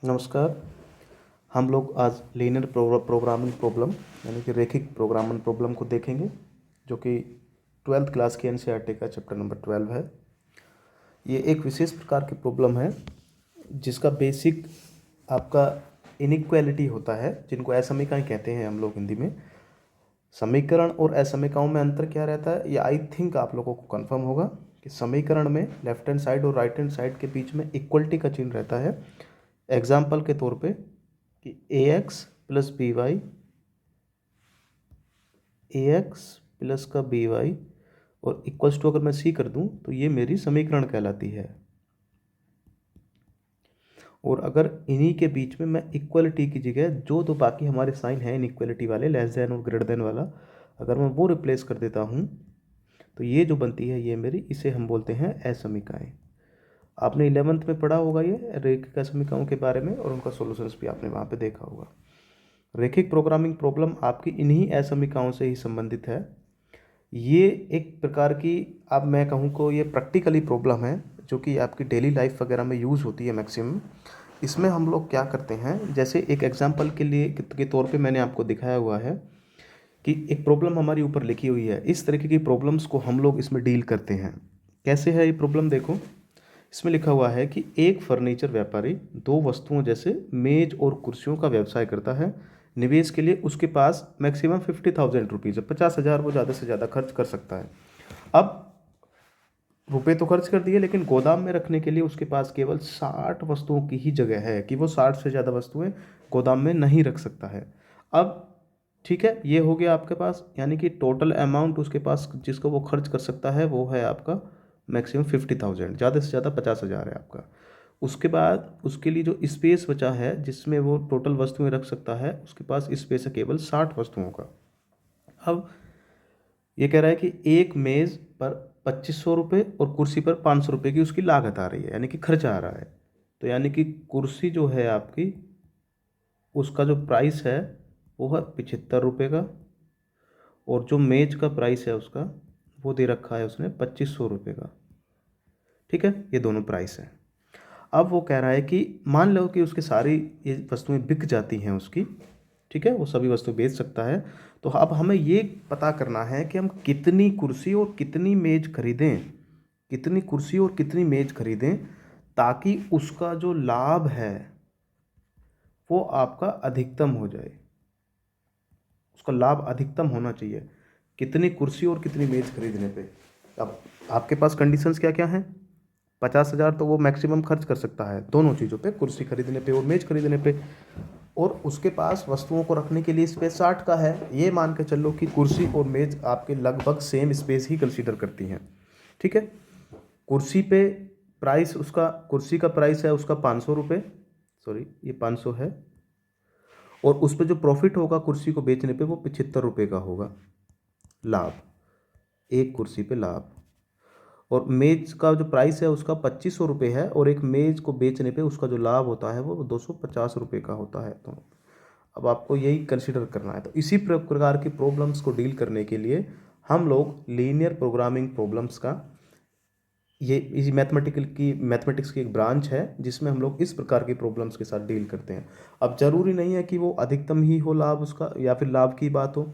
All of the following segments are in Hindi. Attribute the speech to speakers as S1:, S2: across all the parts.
S1: नमस्कार। हम लोग आज लीनियर प्रोग्रामिंग प्रॉब्लम यानी कि रैखिक प्रोग्रामिंग प्रॉब्लम को देखेंगे, जो कि 12th क्लास के एनसीईआरटी का चैप्टर नंबर 12 है। ये एक विशेष प्रकार की प्रॉब्लम है जिसका बेसिक आपका इनइक्वालिटी होता है, जिनको असमीकरण कहते हैं हम लोग हिंदी में। समीकरण और असमीकरणों में अंतर क्या रहता है, ये आई थिंक आप लोगों को कंफर्म होगा कि समीकरण में लेफ्ट हैंड साइड और राइट हैंड साइड के बीच में इक्वलिटी का चिन्ह रहता है। एग्जाम्पल के तौर पे कि ए एक्स प्लस बी वाई, ए एक्स प्लस का बी वाई और इक्वल्स टू अगर मैं सी कर दूं तो ये मेरी समीकरण कहलाती है। और अगर इन्हीं के बीच में मैं इक्वलिटी की जगह जो तो बाकी हमारे साइन हैं इनइक्वलिटी वाले, लेस देन और ग्रेटर देन वाला, अगर मैं वो रिप्लेस कर देता हूँ तो ये जो बनती है ये मेरी, इसे हम बोलते हैं असमीकाएँ। आपने 11th में पढ़ा होगा ये रैखिक असमीकाओं के बारे में, और उनका सॉल्यूशंस भी आपने वहाँ पे देखा होगा। रैखिक प्रोग्रामिंग प्रॉब्लम आपकी इन्हीं असमीकाओं से ही संबंधित है। ये एक प्रकार की, अब मैं कहूँ को ये प्रैक्टिकली प्रॉब्लम है जो कि आपकी डेली लाइफ वगैरह में यूज़ होती है मैक्सिमम। इसमें हम लोग क्या करते हैं, जैसे एक एग्जांपल के लिए के तौर पे मैंने आपको दिखाया हुआ है कि एक प्रॉब्लम हमारी ऊपर लिखी हुई है। इस तरीके की प्रॉब्लम्स को हम लोग इसमें डील करते हैं। कैसे है ये प्रॉब्लम, देखो। इसमें लिखा हुआ है कि एक फर्नीचर व्यापारी दो वस्तुओं जैसे मेज और कुर्सियों का व्यवसाय करता है। निवेश के लिए उसके पास मैक्सिमम 50,000 रुपीज़ है, 50,000 वो ज़्यादा से ज़्यादा खर्च कर सकता है। अब रुपए तो खर्च कर दिए, लेकिन गोदाम में रखने के लिए उसके पास केवल 60 वस्तुओं की ही जगह है कि वो 60 से ज़्यादा वस्तुएं गोदाम में नहीं रख सकता है। अब ठीक है, ये हो गया आपके पास, यानी कि टोटल अमाउंट उसके पास जिसको वो खर्च कर सकता है वो है आपका मैक्सिमम 50,000, ज़्यादा से ज़्यादा 50,000 है आपका। उसके बाद उसके लिए जो स्पेस बचा है जिसमें वो टोटल वस्तुएं रख सकता है, उसके पास स्पेस है केवल 60 वस्तुओं का। अब ये कह रहा है कि एक मेज़ पर 2500 रुपये और कुर्सी पर 500 रुपये की उसकी लागत आ रही है, यानी कि खर्चा आ रहा है। तो यानी कि कुर्सी जो है आपकी, उसका जो प्राइस है वो है 75 रुपये का, और जो मेज का प्राइस है उसका वो दे रखा है उसने 2500 रुपये का। ठीक है, ये दोनों प्राइस है। अब वो कह रहा है कि मान लो कि उसकी सारी ये वस्तुएं बिक जाती हैं उसकी, ठीक है, वो सभी वस्तु बेच सकता है। तो अब हमें ये पता करना है कि हम कितनी कुर्सी और कितनी मेज खरीदें, कितनी कुर्सी और कितनी मेज खरीदें ताकि उसका जो लाभ है वो आपका अधिकतम हो जाए। उसका लाभ अधिकतम होना चाहिए कितनी कुर्सी और कितनी मेज खरीदने पे। अब आपके पास कंडीशंस क्या क्या हैं। 50,000 तो वो मैक्सिमम खर्च कर सकता है दोनों चीज़ों पे, कुर्सी खरीदने पे और मेज खरीदने पे। और उसके पास वस्तुओं को रखने के लिए स्पेस 60 का है। ये मान के चलो कि कुर्सी और मेज आपके लगभग सेम स्पेस ही कंसीडर करती हैं। ठीक है, कुर्सी पे प्राइस उसका, कुर्सी का प्राइस है उसका 500 रुपये, सॉरी ये 500 है, और उस पर जो प्रॉफिट होगा कुर्सी को बेचने पे वो 75 रुपये का होगा लाभ, एक कुर्सी पे लाभ। और मेज का जो प्राइस है उसका 2500 रुपये है, और एक मेज को बेचने पे उसका जो लाभ होता है वो 250 रुपये का होता है। तो अब आपको यही कंसिडर करना है। तो इसी प्रकार की प्रॉब्लम्स को डील करने के लिए हम लोग लीनियर प्रोग्रामिंग प्रॉब्लम्स का, ये इसी मैथमेटिक्स की एक ब्रांच है जिसमें हम लोग इस प्रकार की प्रॉब्लम्स के साथ डील करते हैं। अब ज़रूरी नहीं है कि वो अधिकतम ही हो लाभ उसका, या फिर लाभ की बात हो।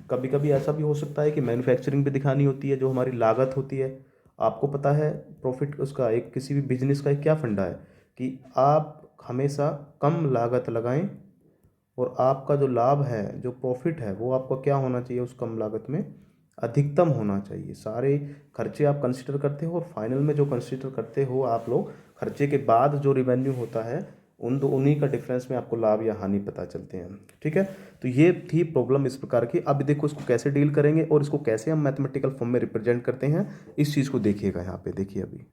S1: कभी कभी ऐसा भी हो सकता है कि मैन्युफैक्चरिंग भी दिखानी होती है, जो हमारी लागत होती है। आपको पता है प्रॉफिट उसका, एक किसी भी बिजनेस का एक क्या फंडा है कि आप हमेशा कम लागत लगाएं, और आपका जो लाभ है, जो प्रॉफिट है, वो आपका क्या होना चाहिए, उस कम लागत में अधिकतम होना चाहिए। सारे खर्चे आप कंसिडर करते हो, और फाइनल में जो कंसिडर करते हो आप लोग, खर्चे के बाद जो रिवेन्यू होता है उन्हीं का डिफरेंस में आपको लाभ या हानि पता चलते हैं। ठीक है, तो ये थी प्रॉब्लम इस प्रकार की। अब देखो इसको कैसे डील करेंगे और इसको कैसे हम मैथमेटिकल फॉर्म में रिप्रेजेंट करते हैं, इस चीज़ को देखिएगा। यहाँ पे देखिए अभी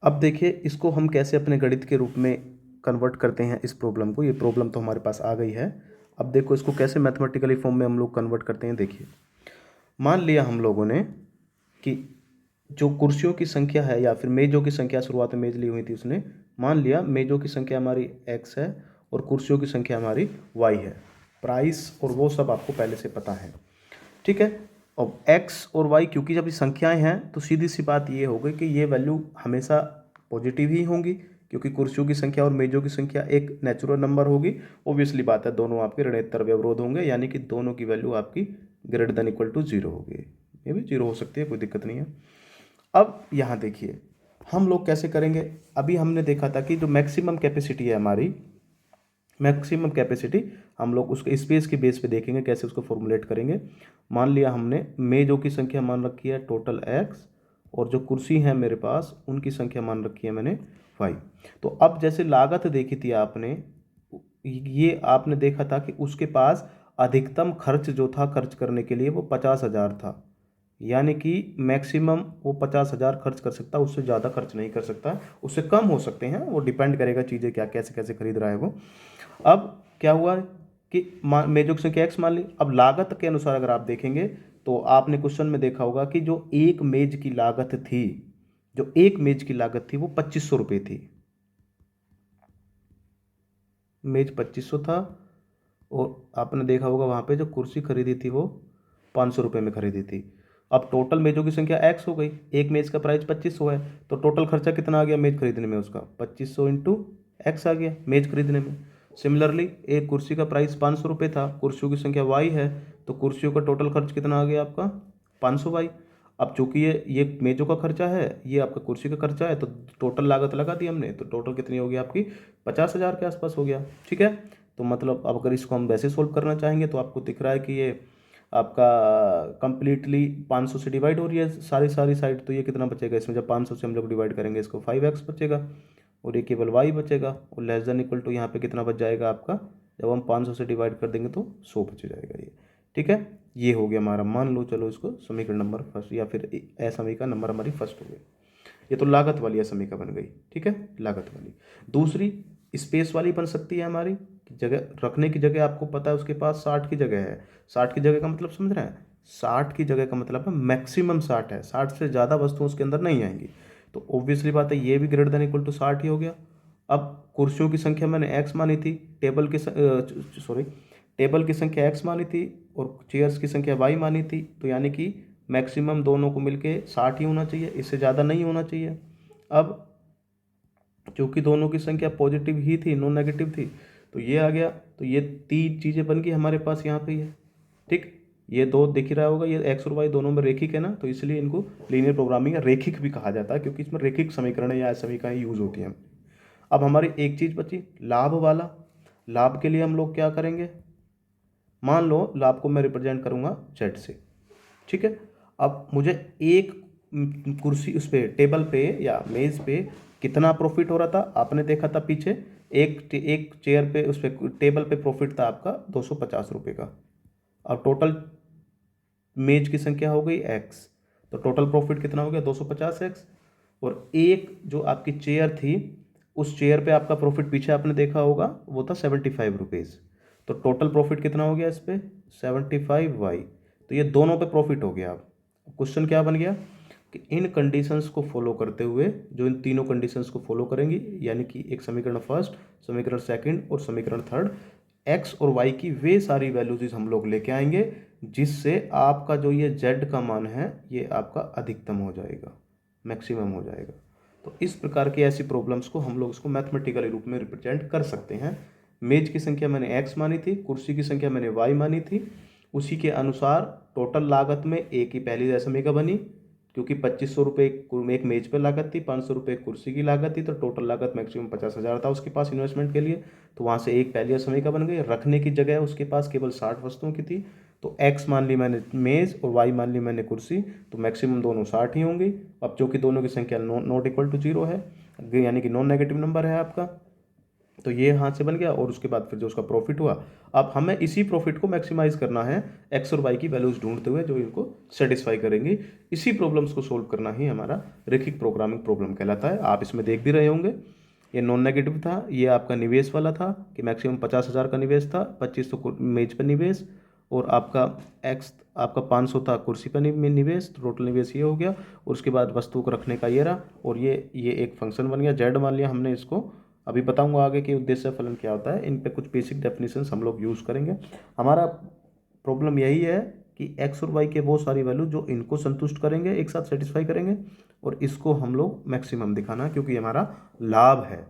S1: अब देखिए इसको हम कैसे अपने गणित के रूप में कन्वर्ट करते हैं इस प्रॉब्लम को। ये प्रॉब्लम तो हमारे पास आ गई है। अब देखो इसको कैसे मैथमेटिकली फॉर्म में हम लोग कन्वर्ट करते हैं। देखिए, मान लिया हम लोगों ने कि जो कुर्सियों की संख्या है, या फिर मेज़ों की संख्या, शुरुआत में मेज़ ली हुई थी उसने, मान लिया मेज़ों की संख्या हमारी x है और कुर्सियों की संख्या हमारी y है। प्राइस और वो सब आपको पहले से पता है। ठीक है, अब x और y क्योंकि जब ये संख्याएं हैं तो सीधी सी बात ये हो गई कि ये वैल्यू हमेशा पॉजिटिव ही होंगी, क्योंकि कुर्सियों की संख्या और मेजों की संख्या एक नेचुरल नंबर होगी। ऑब्वियसली बात है, दोनों आपके ऋणोत्तर व्यवरोध होंगे, यानी कि दोनों की वैल्यू आपकी ग्रेटर देन इक्वल टू 0 होगी। ये भी 0 हो सकती है, कोई दिक्कत नहीं है। अब यहाँ देखिए हम लोग कैसे करेंगे। अभी हमने देखा था कि जो मैक्सिमम कैपेसिटी है हमारी, मैक्सिमम कैपेसिटी हम लोग उसके स्पेस के बेस पे देखेंगे कैसे उसको फॉर्मुलेट करेंगे। मान लिया हमने मेजों की संख्या मान रखी है टोटल x, और जो कुर्सी है मेरे पास उनकी संख्या मान रखी है मैंने y। तो अब जैसे लागत देखी थी आपने, ये आपने देखा था कि उसके पास अधिकतम खर्च जो था खर्च करने के लिए वो 50,000 था, यानी कि मैक्सिमम वो 50,000 खर्च कर सकता है, उससे ज़्यादा खर्च नहीं कर सकता, उससे कम हो सकते हैं, वो डिपेंड करेगा चीज़ें क्या कैसे कैसे खरीद रहा है वो। अब क्या हुआ कि मेजों की संख्या x मान ली। अब लागत के अनुसार अगर आप देखेंगे तो आपने क्वेश्चन में देखा होगा कि जो एक मेज की लागत थी, जो एक मेज की लागत थी वो 2500 रुपये थी। मेज 2500 था, और आपने देखा होगा वहाँ पे जो कुर्सी खरीदी थी वो 500 रुपये में खरीदी थी। अब टोटल मेजों की संख्या x हो गई, एक मेज का प्राइस 2500 है, तो टोटल खर्चा कितना आ गया मेज खरीदने में, उसका 2500 इंटू एक्स आ गया मेज खरीदने में। सिमिलरली एक कुर्सी का प्राइस 500 रुपये था, कुर्सियों की संख्या y है, तो कुर्सियों का टोटल खर्च कितना आ गया आपका 500y। अब चूंकि ये मेजों का खर्चा है, ये आपका कुर्सी का खर्चा है, तो टोटल लागत लगा दी हमने, तो टोटल कितनी होगी आपकी 50,000 के आसपास हो गया। ठीक है, तो मतलब अब अगर इसको हम वैसे सोल्व करना चाहेंगे तो आपको दिख रहा है कि ये आपका कंप्लीटली 500 से डिवाइड हो रही है सारी सारी साइड, तो ये कितना बचेगा इसमें, जब 500 से हम लोग डिवाइड करेंगे इसको 5x बचेगा, और ये केवल y बचेगा, और लेस देन इक्वल टू यहाँ पे कितना बच जाएगा आपका, जब हम 500 से डिवाइड कर देंगे तो 100 बच जाएगा ये। ठीक है, ये हो गया हमारा, मान लो चलो इसको समीकरण नंबर फर्स्ट, या फिर असमीका नंबर हमारी फर्स्ट हो गई। ये तो लागत वाली असमीका बन गई। ठीक है, लागत वाली। दूसरी स्पेस वाली बन सकती है हमारी, जगह रखने की जगह आपको पता है उसके पास 60 की जगह है। 60 की जगह का मतलब समझ रहे हैं, 60 की जगह का मतलब है मैक्सिमम 60 है, 60 से ज़्यादा वस्तुएं उसके अंदर नहीं आएंगी, तो ऑब्वियसली बात है ये भी ग्रेटर देन इक्वल टू 60 ही हो गया। अब कुर्सियों की संख्या मैंने x मानी थी, टेबल की संख्या x मानी थी, और चेयर्स की संख्या y मानी थी, तो यानी कि मैक्सिमम दोनों को मिलके 60 ही होना चाहिए, इससे ज़्यादा नहीं होना चाहिए। अब क्योंकि दोनों की संख्या पॉजिटिव ही थी, नॉन नेगेटिव थी, तो ये आ गया, तो ये तीन चीज़ें बन गई हमारे पास यहाँ पे ही है। ठीक, ये दो दिख ही रहा होगा, ये एक्स और वाई दोनों में रेखिक है ना, तो इसलिए इनको लीनियर प्रोग्रामिंग या रेखिक भी कहा जाता है, क्योंकि इसमें रेखिक समीकरण या समीकरण यूज होती हैं। अब हमारी एक चीज़ बची लाभ वाला। लाभ के लिए हम लोग क्या करेंगे, मान लो लाभ को मैं रिप्रेजेंट करूँगा जेड से। ठीक है, अब मुझे एक कुर्सी उस पर टेबल पे या मेज़ पे कितना प्रॉफिट हो रहा था आपने देखा था पीछे, एक चेयर पे उस पर टेबल पे प्रॉफिट था आपका 250 रुपये का। अब टोटल मेज की संख्या हो गई x, तो टोटल प्रॉफिट कितना हो गया 250x। और एक जो आपकी चेयर थी, उस चेयर पे आपका प्रॉफिट पीछे आपने देखा होगा वो था 75 रुपीज़, तो टोटल प्रॉफिट कितना हो गया इस पर 75y। तो ये दोनों पे प्रॉफिट हो गया। अब क्वेश्चन क्या बन गया कि इन कंडीशंस को फॉलो करते हुए, जो इन तीनों कंडीशंस को फॉलो करेंगी, यानी कि एक समीकरण फर्स्ट, समीकरण सेकंड और समीकरण थर्ड, एक्स और वाई की वे सारी वैल्यूज हम लोग लेके आएंगे, जिससे आपका जो ये जेड का मान है ये आपका अधिकतम हो जाएगा, मैक्सिमम हो जाएगा। तो इस प्रकार की ऐसी प्रॉब्लम्स को हम लोग इसको मैथमेटिकली रूप में रिप्रेजेंट कर सकते हैं। मेज की संख्या मैंने x मानी थी, कुर्सी की संख्या मैंने y मानी थी, उसी के अनुसार टोटल लागत में एक ही पहली दशमिका बनी, क्योंकि 2500 रुपये एक मेज पर लागत थी, 500 रुपये कुर्सी की लागत थी, तो टोटल लागत मैक्सिमम 50,000 था उसके पास इन्वेस्टमेंट के लिए, तो वहाँ से एक पहली दशमिका बन गई। रखने की जगह उसके पास केवल 60 वस्तुओं की थी, तो x मान ली मैंने मेज़ और y मान ली मैंने कुर्सी, तो मैक्सिमम दोनों 60 ही होंगी। अब जो कि दोनों की संख्या नॉट इक्वल टू 0 है, यानी कि नॉन नेगेटिव नंबर है आपका, तो ये हाथ से बन गया। और उसके बाद फिर जो उसका प्रॉफिट हुआ, अब हमें इसी प्रॉफिट को मैक्सिमाइज करना है एक्स और वाई की वैल्यूज ढूंढते हुए जो इनको सेटिस्फाई करेंगी। इसी प्रॉब्लम्स को सोल्व करना ही हमारा रैखिक प्रोग्रामिंग प्रॉब्लम कहलाता है। आप इसमें देख भी रहे होंगे, ये नॉन नेगेटिव था, ये आपका निवेश वाला था कि मैक्सिमम 50,000 का निवेश था, 2500 मेज पर निवेश, और आपका एक्स आपका 500 था कुर्सी पर निवेश, तो टोटल निवेश ये हो गया। और उसके बाद वस्तु को रखने का ये रहा, और ये एक फंक्शन बन गया जेड मान लिया हमने इसको। अभी बताऊंगा आगे कि उद्देश्य फलन क्या होता है, इन पे कुछ बेसिक डेफिनेशंस हम लोग यूज़ करेंगे। हमारा प्रॉब्लम यही है कि एक्स और वाई के वो सारी वैल्यू जो इनको संतुष्ट करेंगे, एक साथ सेटिस्फाई करेंगे, और इसको हम लोग मैक्सिमम दिखाना, क्योंकि हमारा लाभ है।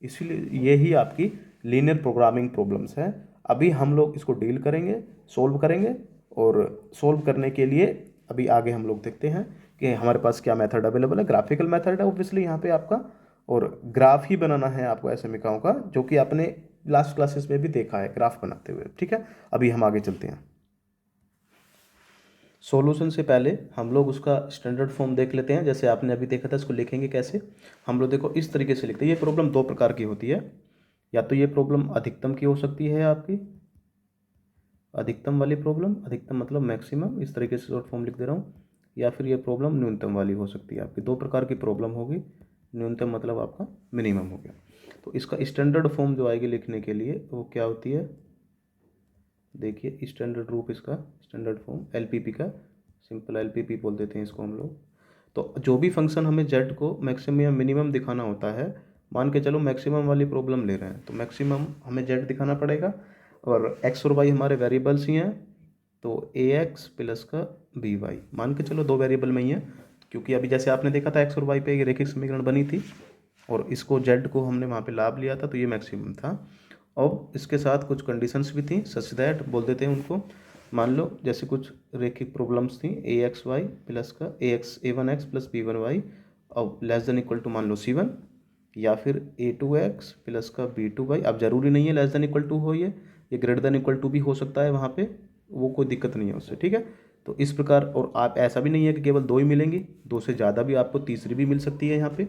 S1: इसीलिए ये ही आपकी लीनियर प्रोग्रामिंग प्रॉब्लम्स है। अभी हम लोग इसको डील करेंगे, सोल्व करेंगे, और सोल्व करने के लिए अभी आगे हम लोग देखते हैं कि हमारे पास क्या मेथड अवेलेबल है। ग्राफिकल मेथड है ऑब्वियसली यहाँ पे आपका, और ग्राफ ही बनाना है आपको ऐसे मिकाओं का, जो कि आपने लास्ट क्लासेस में भी देखा है ग्राफ बनाते हुए। ठीक है, अभी हम आगे चलते हैं। सॉल्यूशन से पहले हम लोग उसका स्टैंडर्ड फॉर्म देख लेते हैं। जैसे आपने अभी देखा था, इसको लिखेंगे कैसे। हम लोग देखो इस तरीके से लिखते हैं। ये प्रॉब्लम दो प्रकार की होती है, या तो ये प्रॉब्लम अधिकतम की हो सकती है आपकी, अधिकतम वाली प्रॉब्लम, अधिकतम मतलब मैक्सिमम, इस तरीके से शॉर्ट फॉर्म लिख दे रहा हूँ, या फिर ये प्रॉब्लम न्यूनतम वाली हो सकती है आपकी। दो प्रकार की प्रॉब्लम होगी, न्यूनतम मतलब आपका मिनिमम हो गया। तो इसका स्टैंडर्ड फॉर्म जो आएगी लिखने के लिए वो क्या होती है, देखिए स्टैंडर्ड रूप इसका, स्टैंडर्ड फॉर्म एलपीपी का, सिंपल एलपीपी बोल देते हैं इसको हम लोग। तो जो भी फंक्शन हमें जेड को मैक्सिमम या मिनिमम दिखाना होता है, मान के चलो मैक्सिमम वाली प्रॉब्लम ले रहे हैं, तो मैक्सिमम हमें जेड दिखाना पड़ेगा, और एक्स और वाई हमारे वेरिएबल्स ही हैं, तो ए एक्स प्लस का बी वाई, मान के चलो दो वेरिएबल में ही है, क्योंकि अभी जैसे आपने देखा था एक्स और वाई पे एक रेखिक समीकरण बनी थी, और इसको जेड को हमने वहाँ पे लाभ लिया था, तो ये मैक्सिमम था। अब इसके साथ कुछ कंडीशंस भी थी, सच दैट बोल देते हैं उनको। मान लो जैसे कुछ रेखिक प्रॉब्लम्स थी, ए एक्स वाई प्लस का a one x plus b one y, अब लेस देन इक्वल टू मान लो सी वन, या फिर ए टू एक्स प्लस का बी टू वाई। अब जरूरी नहीं है लेस देन इक्वल टू हो, ये ग्रेटर देन इक्वल टू भी हो सकता है वहाँ पे, वो कोई दिक्कत नहीं है उससे। ठीक है, तो इस प्रकार, और आप ऐसा भी नहीं है कि केवल दो ही मिलेंगी, दो से ज़्यादा भी आपको तीसरी भी मिल सकती है यहाँ पे।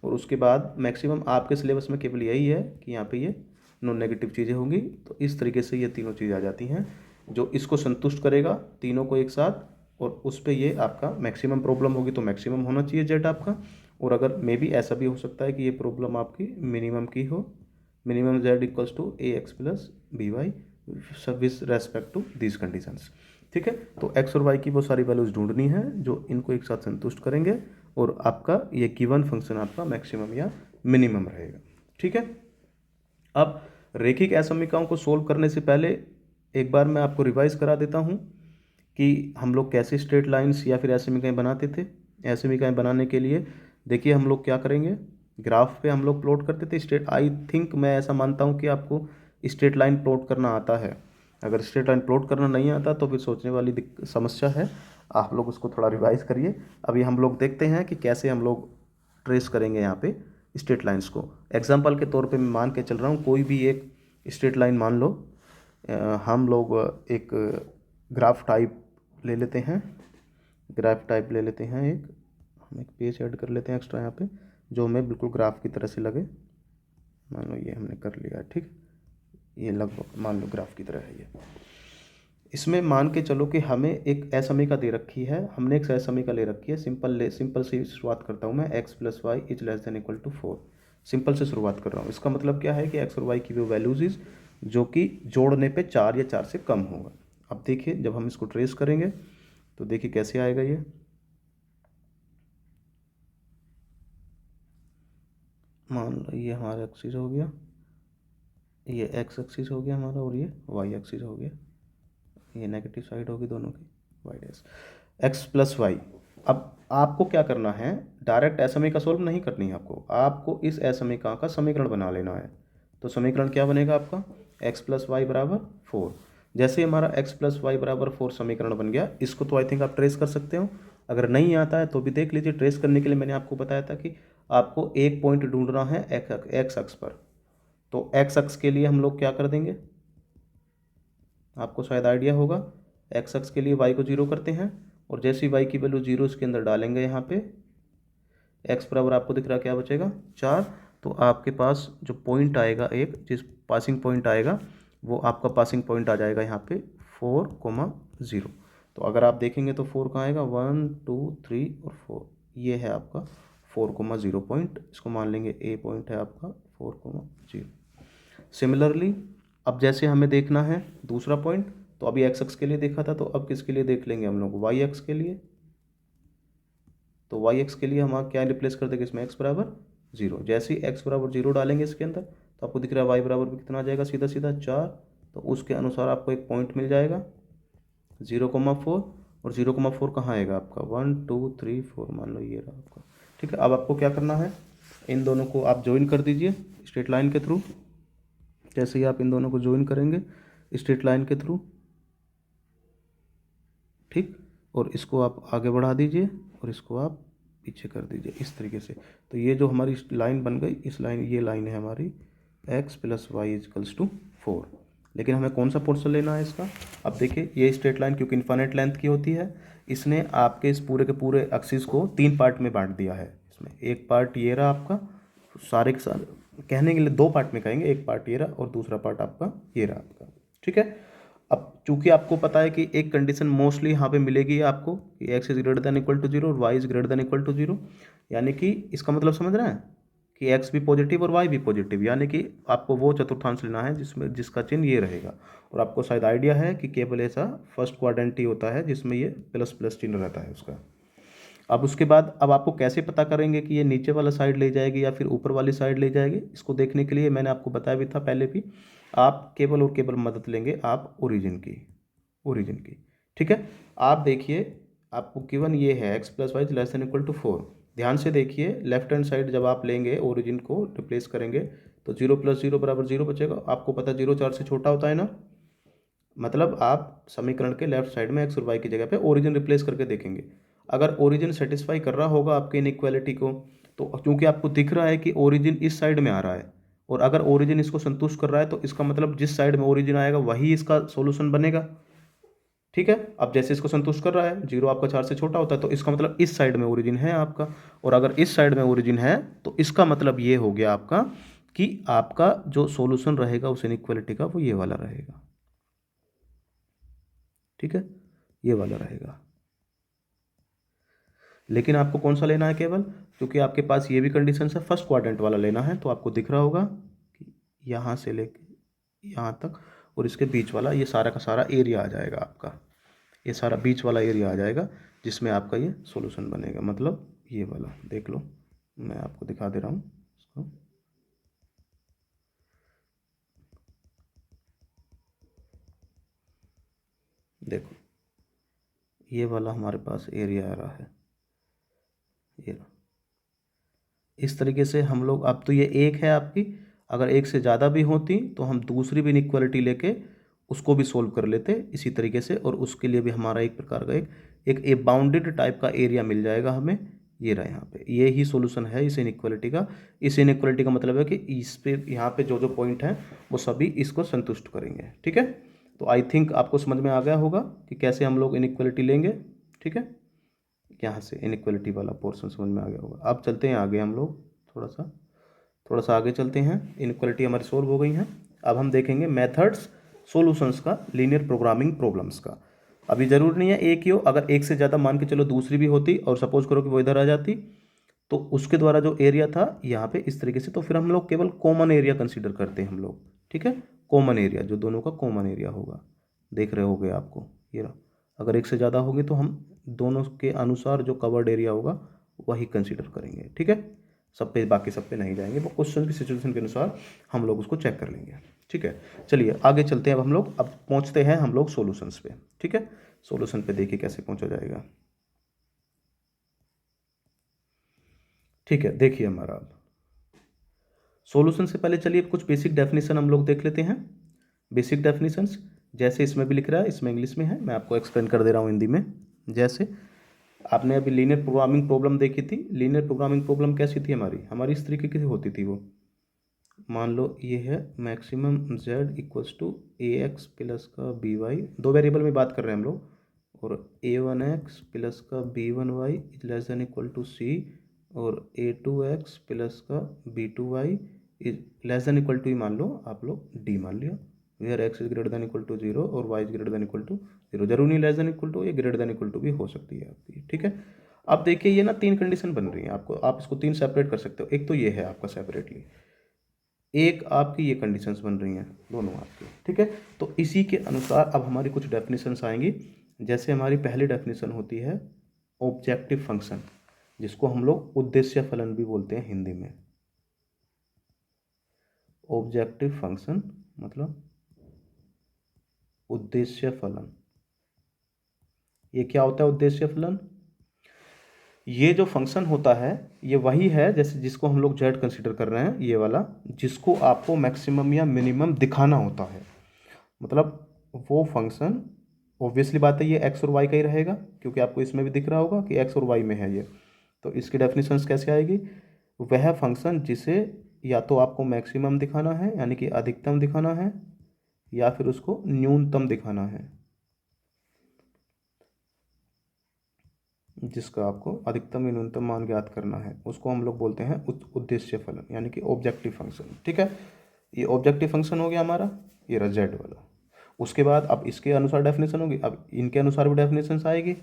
S1: और उसके बाद मैक्सिमम आपके सिलेबस में केवल यही है कि यहाँ पे ये नॉन नेगेटिव चीज़ें होंगी। तो इस तरीके से ये तीनों चीज़ें आ जाती हैं जो इसको संतुष्ट करेगा, तीनों को एक साथ, और उस पर ये आपका मैक्सिमम प्रॉब्लम होगी, तो मैक्सिमम होना चाहिए जेड आपका। और अगर मे बी ऐसा भी हो सकता है कि ये प्रॉब्लम आपकी मिनिमम की हो, minimum z equals to a x plus b y with respect to these conditions. ठीक है, तो एक्स और वाई की वो सारी वैल्यूज ढूंढनी है जो इनको एक साथ संतुष्ट करेंगे, और आपका ये गिवन फंक्शन आपका मैक्सिमम या मिनिमम रहेगा। ठीक है, अब रेखिक असमीकाओं को सोल्व करने से पहले एक बार मैं आपको रिवाइज करा देता हूँ कि हम लोग कैसे स्ट्रेट लाइंस या फिर असमीकाएं बनाते थे। असमीकाएं बनाने के लिए देखिए हम लोग क्या करेंगे, ग्राफ पे हम लोग प्लॉट करते थे स्ट्रेट। आई थिंक मैं ऐसा मानता हूँ कि आपको स्ट्रेट लाइन प्लॉट करना आता है। अगर स्ट्रेट लाइन प्लॉट करना नहीं आता तो फिर सोचने वाली समस्या है, आप लोग उसको थोड़ा रिवाइज करिए। अभी हम लोग देखते हैं कि कैसे हम लोग ट्रेस करेंगे यहाँ पे स्ट्रेट लाइंस को। एग्जाम्पल के तौर पे मैं मान के चल रहा हूँ, कोई भी एक स्ट्रेट लाइन मान लो। हम लोग एक ग्राफ टाइप ले लेते हैं, ग्राफ टाइप ले लेते हैं एक, हम एक पेज ऐड कर लेते हैं एक्स्ट्रा यहाँ पे, जो हमें बिल्कुल ग्राफ की तरह से लगे। मान लो ये हमने कर लिया, ठीक, ये लगभग मान लो ग्राफ की तरह है ये। इसमें मान के चलो कि हमें एक असमीका दे रखी है, हमने एक असमीका ले रखी है। सिंपल से शुरुआत करता हूँ मैं, x plus y is less than equal to 4। Simple से शुरुआत कर रहा हूँ। इसका मतलब क्या है कि एक्स और वाई की वो वैल्यूज इज जो कि जोड़ने पे 4 या 4 से कम होगा। अब देखिए जब हम इसको ट्रेस करेंगे तो देखिए कैसे आएगा ये। मान लो ये हमारा एक्सिस हो गया, ये एक्स एक्सिस हो गया हमारा, और ये वाई एक्सिस हो गया, ये नेगेटिव साइड होगी दोनों की, y dash x plus y. अब आपको क्या करना है, डायरेक्ट असमीका सोल्व नहीं करनी है आपको इस असमीका का समीकरण बना लेना है। तो समीकरण क्या बनेगा आपका, एक्स प्लस वाई बराबर 4। जैसे हमारा एक्स प्लस वाई बराबर 4 समीकरण बन गया, इसको तो आई थिंक आप ट्रेस कर सकते हो। अगर नहीं आता है तो भी देख लीजिए। ट्रेस करने के लिए मैंने आपको बताया था कि आपको एक पॉइंट ढूंढना है एक्स अक्ष पर। तो एक्स अक्ष के लिए हम लोग क्या कर देंगे, आपको शायद आइडिया होगा, एक्स अक्ष के लिए वाई को 0 करते हैं, और जैसे ही वाई की वैल्यू 0 इसके अंदर डालेंगे यहाँ पे, एक्स बराबर आपको दिख रहा क्या बचेगा 4। तो आपके पास जो पॉइंट आएगा, एक जिस पासिंग पॉइंट आएगा वो आपका पासिंग पॉइंट आ जाएगा यहाँ पे 4,0। तो अगर आप देखेंगे तो 4 कहाँ आएगा, 1 2 3 और 4, ये है आपका 4,0 पॉइंट। इसको मान लेंगे ए पॉइंट है आपका 4,0। सिमिलरली अब जैसे हमें देखना है दूसरा पॉइंट, तो अभी एक्स एक्स के लिए देखा था, तो अब किसके लिए देख लेंगे हम लोग, वाई एक्स के लिए। तो वाई एक्स के लिए हम क्या रिप्लेस कर देंगे इसमें, एक्स बराबर 0। जैसे ही एक्स बराबर 0 डालेंगे इसके अंदर, तो आपको दिख रहा है वाई बराबर भी कितना आ जाएगा, सीधा सीधा 4। तो उसके अनुसार आपको एक पॉइंट मिल जाएगा 0,4, और 0,4 कहाँ आएगा आपका, 1 2 3 4, मान लो ये रहा आपका। ठीक है, अब आपको क्या करना है, इन दोनों को आप ज्वाइन कर दीजिए स्ट्रेट लाइन के थ्रू। जैसे ही आप इन दोनों को ज्वाइन करेंगे स्ट्रेट लाइन के थ्रू, ठीक, और इसको आप आगे बढ़ा दीजिए और इसको आप पीछे कर दीजिए इस तरीके से। तो ये जो हमारी लाइन बन गई, इस लाइन, ये लाइन है हमारी x plus y equals to 4। लेकिन हमें कौन सा पोर्शन लेना है इसका? अब देखिए ये स्ट्रेट लाइन क्योंकि इन्फाइनाइट लेंथ की होती है, इसने आपके इस पूरे के पूरे एक्सिस को 3 पार्ट में बांट दिया है। इसमें एक पार्ट ये रहा आपका, सारे के सारे कहने के लिए 2 पार्ट में कहेंगे, एक पार्ट ये रहा और दूसरा पार्ट आपका ये रहा आपका, ठीक है। अब चूंकि आपको पता है कि एक कंडीशन मोस्टली यहाँ पे मिलेगी आपको कि x is greater than equal to zero और y is greater than equal to zero, यानी कि इसका मतलब समझ रहे हैं कि एक्स भी पॉजिटिव और वाई भी पॉजिटिव, यानी कि आपको वो चतुर्थांश लेना है जिसमें जिसका चिन्ह ये रहेगा। और आपको शायद आइडिया है कि केवल ऐसा फर्स्ट क्वाड्रेंट ही होता है जिसमें ये प्लस प्लस चिन्ह रहता है उसका। अब उसके बाद अब आपको कैसे पता करेंगे कि ये नीचे वाला साइड ले जाएगी या फिर ऊपर वाली साइड ले जाएगी? इसको देखने के लिए मैंने आपको बताया भी था पहले भी, आप केवल और केवल मदद लेंगे आप ओरिजिन की, ठीक है। आप देखिए आपको गिवन ये है x plus y less than equal to 4। ध्यान से देखिए लेफ्ट हैंड साइड जब आप लेंगे ओरिजिन को रिप्लेस करेंगे तो 0 प्लस 0 बराबर 0 बचेगा। आपको पता 0 4 से छोटा होता है ना, मतलब आप समीकरण के लेफ्ट साइड में एक्स और वाई की जगह पे ओरिजिन रिप्लेस करके देखेंगे। अगर ओरिजिन सेटिस्फाई कर रहा होगा आपके इनइक्वालिटी को, तो क्योंकि आपको दिख रहा है कि ओरिजिन इस साइड में आ रहा है और अगर ओरिजिन इसको संतुष्ट कर रहा है तो इसका मतलब जिस साइड में ओरिजिन आएगा वही इसका सोल्यूशन बनेगा, ठीक है। अब जैसे इसको संतुष्ट कर रहा है, 0 आपका 4 से छोटा होता है, तो इसका मतलब इस साइड में ओरिजिन है आपका, और अगर इस साइड में ओरिजिन है तो इसका मतलब ये हो गया आपका कि आपका जो सोल्यूशन रहेगा उस इनइक्वालिटी का वो ये वाला रहेगा, ठीक है, ये वाला रहेगा। लेकिन आपको कौन सा लेना है केवल, क्योंकि आपके पास ये भी कंडीशन है, फर्स्ट क्वाड्रेंट वाला लेना है, तो आपको दिख रहा होगा कि यहाँ से लेके यहाँ तक और इसके बीच वाला ये सारा का सारा एरिया आ जाएगा आपका, ये सारा बीच वाला एरिया आ जाएगा जिसमें आपका ये सॉल्यूशन बनेगा। मतलब ये वाला देख लो, मैं आपको दिखा दे रहा हूँ इसको, देखो ये वाला हमारे पास एरिया आ रहा है, ये रहा। इस तरीके से हम लोग, अब तो ये एक है आपकी, अगर एक से ज़्यादा भी होती तो हम दूसरी भी इनइक्वालिटी लेके उसको भी सोल्व कर लेते इसी तरीके से, और उसके लिए भी हमारा एक प्रकार का एक बाउंडेड टाइप का एरिया मिल जाएगा हमें। ये रहा यहाँ पे, ये ही सॉल्यूशन है इस इनइक्वालिटी का। इस इनइक्वालिटी का मतलब है कि इस पे यहाँ पे जो जो पॉइंट हैं वो सभी इसको संतुष्ट करेंगे, ठीक है। तो आई थिंक आपको समझ में आ गया होगा कि कैसे हम लोग इनइक्वालिटी लेंगे, ठीक है। यहाँ से इनइक्वालिटी वाला पोर्शन समझ में आ गया होगा। अब चलते हैं आगे हम लोग, थोड़ा सा आगे चलते हैं। इनइक्वालिटी हमारी सोल्व हो गई हैं। अब हम देखेंगे मेथड्स सॉल्यूशंस का लीनियर प्रोग्रामिंग प्रॉब्लम्स का। अभी ज़रूर नहीं है एक ही हो, अगर एक से ज़्यादा मान के चलो दूसरी भी होती और सपोज करो कि वो इधर आ जाती तो उसके द्वारा जो एरिया था यहाँ पे इस तरीके से, तो फिर हम लोग केवल कॉमन एरिया कंसीडर करते हैं हम लोग, ठीक है। कॉमन एरिया जो दोनों का कॉमन एरिया होगा, देख रहे होगे आपको ये रहा। अगर एक से ज़्यादा होगी तो हम दोनों के अनुसार जो कवर्ड एरिया होगा वही कंसीडर करेंगे, ठीक है। सब पे, बाकी सब पे नहीं जाएंगे, वो क्वेश्चन की सिचुएशन के अनुसार हम लोग उसको चेक कर लेंगे, ठीक है। चलिए आगे चलते हैं। अब हम लोग अब पहुंचते हैं हम लोग सॉल्यूशंस पे, ठीक है। सॉल्यूशन पे देखिए कैसे पहुंचा जाएगा, ठीक है। देखिए हमारा अब सॉल्यूशन से पहले चलिए कुछ बेसिक डेफिनेशन हम लोग देख लेते हैं। बेसिक डेफिनेशंस जैसे इसमें भी लिख रहा है, इसमें इंग्लिश में है, मैं आपको एक्सप्लेन कर दे रहा हूँ हिंदी में। जैसे आपने अभी लीनियर प्रोग्रामिंग प्रॉब्लम देखी थी, लीनियर प्रोग्रामिंग प्रॉब्लम कैसी थी हमारी, इस तरीके की होती थी वो। मान लो ये है maximum z equals to a x plus का बी वाई, दो वेरिएबल में बात कर रहे हैं हम लोग, और ए वन एक्स प्लस का b one y is less than equal to c, और ए टू एक्स प्लस का b two y is less than equal to ही मान लो आप लोग डी मान लिया, where x is greater than equal to zero और y is greater than equal to zero. जरूर नहीं लेस देन इक्वल टू, ये ग्रेटर देन इक्वल टू भी हो सकती है आपकी, ठीक है। अब देखिए ये ना 3 कंडीशन बन रही है आपको, आप इसको 3 सेपरेट कर सकते हो। एक तो ये है आपका सेपरेटली, एक आपकी ये कंडीशंस बन रही हैं दोनों आपकी, ठीक है। तो इसी के अनुसार अब हमारी कुछ डेफिनेशंस आएंगी। जैसे हमारी पहली डेफिनेशन होती है ऑब्जेक्टिव फंक्शन, जिसको हम लोग उद्देश्य फलन भी बोलते हैं हिंदी में। ऑब्जेक्टिव फंक्शन मतलब उद्देश्य फलन। ये क्या होता है उद्देश्य फलन? ये जो फंक्शन होता है ये वही है जैसे जिसको हम लोग जेड कंसिडर कर रहे हैं, ये वाला, जिसको आपको मैक्सिमम या मिनिमम दिखाना होता है। मतलब वो फंक्शन, ऑब्वियसली बात है ये एक्स और वाई का ही रहेगा, क्योंकि आपको इसमें भी दिख रहा होगा कि एक्स और वाई में है ये। तो इसकी डेफिनेशंस कैसे आएगी? वह फंक्शन जिसे या तो आपको मैक्सिमम दिखाना है यानी कि अधिकतम दिखाना है, या फिर उसको न्यूनतम दिखाना है, जिसका आपको अधिकतम या न्यूनतम मान ज्ञात करना है, उसको हम लोग बोलते हैं उद्देश्य फलन यानी कि ऑब्जेक्टिव फंक्शन। ठीक है, ये ऑब्जेक्टिव फंक्शन हो गया हमारा, ये रहा जेड वाला। उसके बाद अब इसके अनुसार डेफिनेशन होगी, अब इनके अनुसार भी डेफिनेशन आएगी।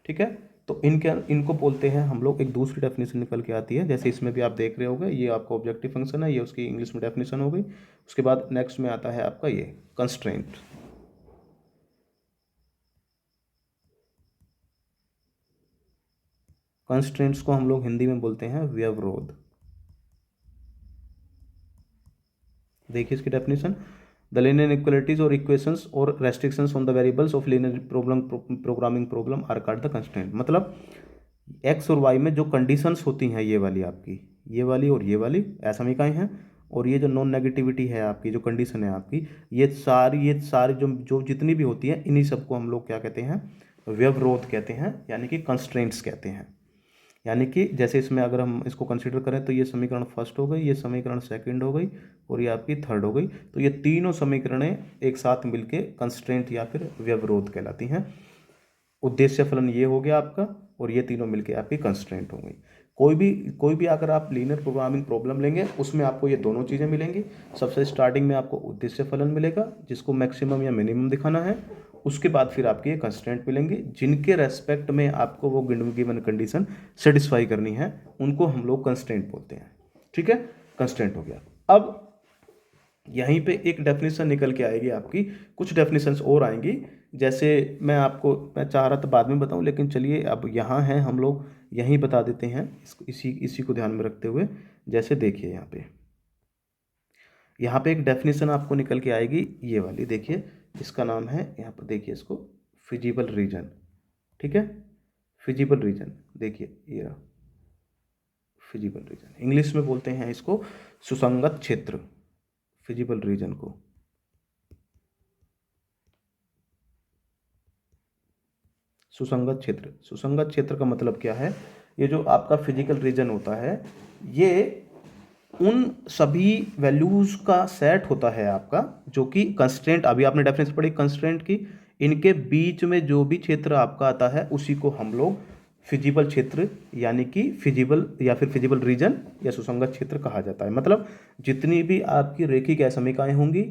S1: ठीक है, तो इनको बोलते हैं हम लोग, एक दूसरी डेफिनेशन निकल के आती है, जैसे इसमें भी आप देख रहे होंगे, ये आपका ऑब्जेक्टिव फंक्शन है, ये उसकी इंग्लिश में डेफिनेशन हो गई। उसके बाद नेक्स्ट में आता है आपका ये कंस्ट्रेंट। कंस्ट्रेंट्स को हम लोग हिंदी में बोलते हैं व्यवरोध। देखिए इसकी definition, the linear equalities or equations or restrictions on the variables of linear programming problem are called the constraint. मतलब एक्स और वाई में जो कंडीशंस होती हैं, ये वाली आपकी, ये वाली और ये वाली असमीकाएं हैं, और ये जो नॉन नेगेटिविटी है आपकी, जो कंडीशन है आपकी, ये सारी जो जो जितनी भी होती हैं, इन्हीं सबको हम लोग क्या कहते हैं? व्यवरोध कहते हैं, यानी कि कंस्ट्रेंट्स कहते हैं। यानी कि जैसे इसमें अगर हम इसको कंसिडर करें तो ये समीकरण फर्स्ट हो गई, ये समीकरण सेकंड हो गई, और ये आपकी थर्ड हो गई। तो ये तीनों समीकरणें एक साथ मिलके कंस्ट्रेंट या फिर व्यवरोध कहलाती हैं। उद्देश्य फलन ये हो गया आपका, और ये तीनों मिलके आपकी कंस्ट्रेंट हो गई। कोई भी अगर आप लीनियर प्रोग्रामिंग प्रॉब्लम लेंगे, उसमें आपको ये दोनों चीज़ें मिलेंगी। सबसे स्टार्टिंग में आपको उद्देश्य फलन मिलेगा, जिसको मैक्सिमम या मिनिमम दिखाना है। उसके बाद फिर आपके ये कंस्ट्रेंट मिलेंगे, जिनके रेस्पेक्ट में आपको वो गिवन कंडीशन सेटिस्फाई करनी है, उनको हम लोग कंस्ट्रेंट बोलते हैं। ठीक है, कंस्ट्रेंट हो गया। अब यहीं पे एक डेफिनेशन निकल के आएगी आपकी, कुछ डेफिनेशंस और आएंगी, जैसे मैं चाह रहा था बाद में बताऊं, लेकिन चलिए अब यहाँ हैं हम लोग, यहीं बता देते हैं इसी को ध्यान में रखते हुए। जैसे देखिए यहाँ पे एक डेफिनेशन आपको निकल के आएगी, ये वाली देखिए, इसका नाम है, यहाँ पर देखिए इसको, फिजिबल रीजन। ठीक है, फिजिबल रीजन, देखिए ये रहा फिजिबल रीजन, इंग्लिश में बोलते हैं इसको सुसंगत क्षेत्र, फिजिबल रीजन को। सुसंगत क्षेत्र का मतलब क्या है? ये जो आपका फिजिकल रीजन होता है, ये उन सभी वैल्यूज का सेट होता है आपका, जो कि कंस्ट्रेंट, अभी आपने डेफिनेशन पढ़ी कंस्ट्रेंट की, इनके बीच में जो भी क्षेत्र आपका आता है, उसी को हम लोग फिजिबल क्षेत्र यानी कि फिजिबल या फिर फिजिबल रीजन या सुसंगत क्षेत्र कहा जाता है। मतलब जितनी भी आपकी रेखिक असमीकाएं होंगी,